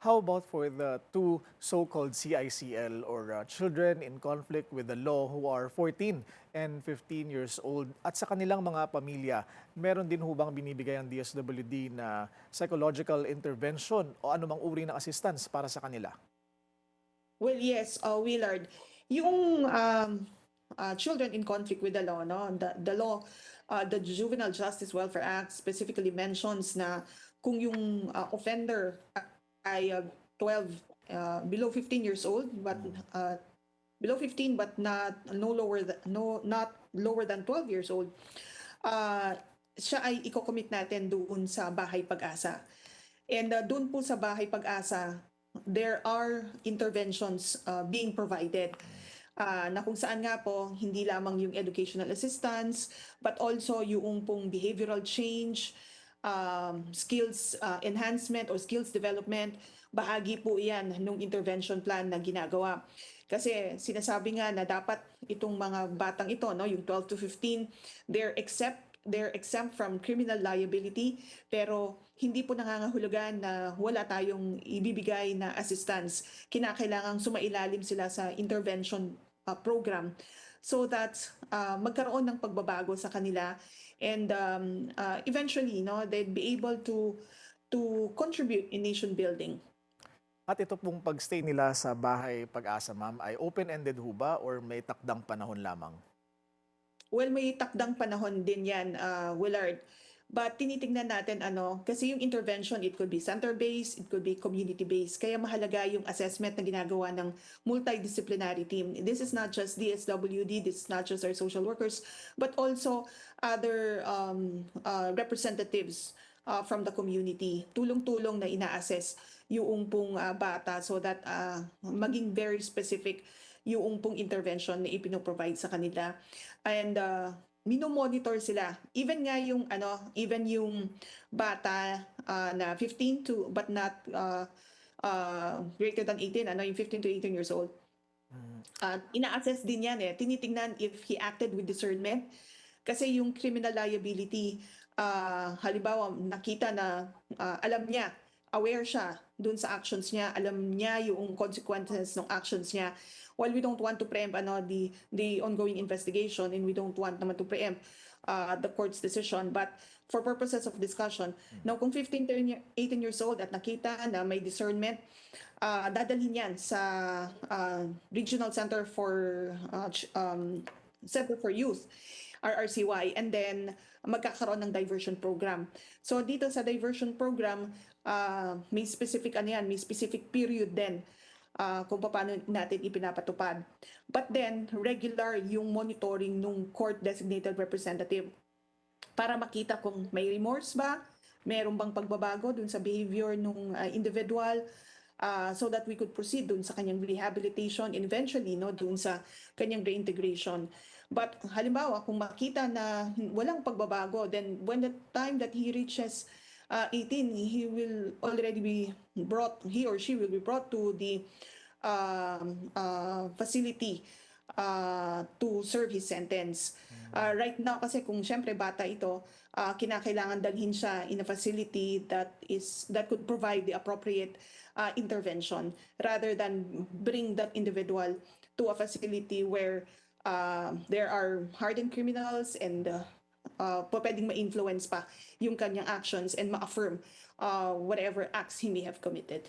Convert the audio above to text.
How about for the two so-called CICL or children in conflict with the law who are 14 and 15 years old at sa kanilang mga pamilya, meron din hubang binibigay ang DSWD na psychological intervention o anumang uri ng assistance para sa kanila? Well, yes, Willard. Yung children in conflict with the law, no? The law, the Juvenile Justice Welfare Act specifically mentions na kung yung offender ay 12 below 15 years old but below 15 but not lower than 12 years old, siya ay i-commit natin doon sa Bahay Pag-asa. And doon po sa Bahay Pag-asa, there are interventions being provided na kung saan nga po hindi lamang yung educational assistance but also yung pong behavioral change, skills enhancement or skills development, bahagi po yan ng intervention plan na ginagawa. Kasi sinasabi nga na dapat itong mga batang ito, no, yung 12 to 15, they're exempt from criminal liability, pero hindi po nangangahulugan na wala tayong ibibigay na assistance. Kinakailangang sumailalim sila sa intervention program so that magkaroon ng pagbabago sa kanila and eventually, no, they'd be able to contribute in nation building. At ito pong pagstay nila sa Bahay Pag-asa, ma'am, ay open-ended ho ba or may takdang panahon lamang? Well, may takdang panahon din yan, Willard. But tinitingnan natin kasi yung intervention, it could be center-based, it could be community-based. Kaya mahalaga yung assessment na ginagawa ng multidisciplinary team. This is not just DSWD, this is not just our social workers, but also other representatives from the community. Tulong-tulong na ina-assess yung pong bata so that maging very specific yung pong intervention na ipinoprovide sa kanila. And minomonitor sila. Even nga yung even yung bata na 15 to but not greater than 18, yung 15 to 18 years old. Ina-assess din yan tinitingnan if he acted with discernment. Kasi yung criminal liability, halimbawa nakita na alam niya, aware siya dun sa actions niya, alam niya yung consequences ng actions niya. While we don't want to preempt the ongoing investigation and we don't want naman to preempt the court's decision, but for purposes of discussion, now kung 15 to 18 years old at nakita na may discernment, dadalhin yan sa Regional Center for Youth, RRCY, and then magkakaroon ng diversion program. So dito sa diversion program, may specific may specific period din kung paano natin ipinapatupad. But then regular yung monitoring nung court designated representative para makita kung may remorse ba, meron bang pagbabago dun sa behavior nung individual, so that we could proceed dun sa kanyang rehabilitation and eventually dun sa kanyang reintegration. But halimbawa kung makita na walang pagbabago, then when the time that he reaches 18, he or she will be brought to the facility to serve his sentence. Right now kasi kung syempre bata ito, kinakailangan dalhin siya in a facility that could provide the appropriate intervention rather than bring that individual to a facility where there are hardened criminals and pwedeng ma-influence pa yung kanyang actions and ma-affirm whatever acts he may have committed.